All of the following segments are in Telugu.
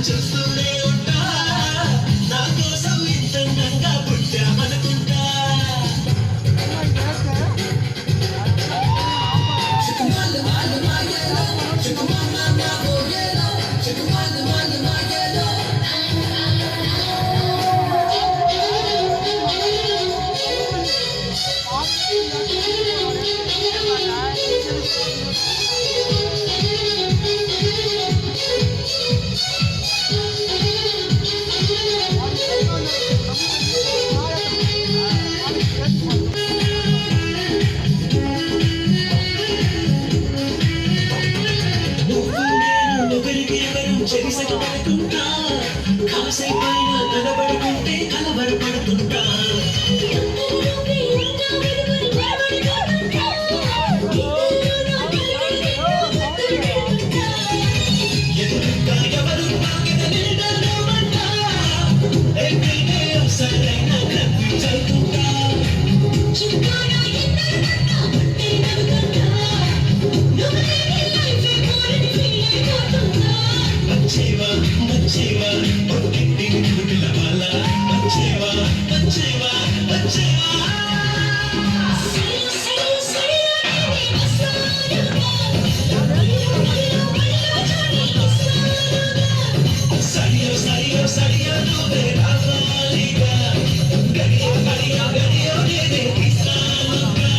చూస్తూనే ఉంటా నా కోసం ఇంతంగా పుట్టామనుకుంటా చెరిసెట పడుకుంటా కాసేపైనా కనబడుకుంటే కలవరపడుతుంటా ఎదురుగా ఎవరు నిండామంటా ఎక్కడికే సరైన కనిపించుకుంటా Mancheva, mancheva, పొట్టింటి గుడిల బాల mancheva, mancheva, mancheva. సరియో సరియో సరియో నువ్వే రావాలిగా గడియో గడియో గడియో నేనే తీస్తానుగా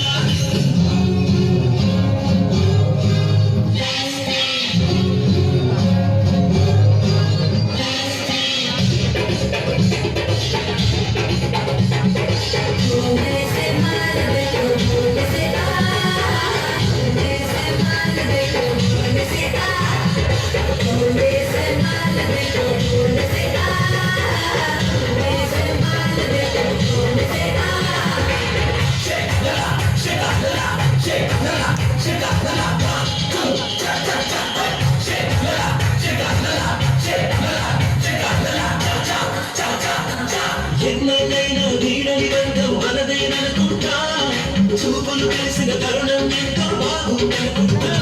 ఎన్నైనా వీడని బంధం మనదేననుకుంటా చూపులు కలిసిన తరుణం ఎంతో బాగుందనుకుంటా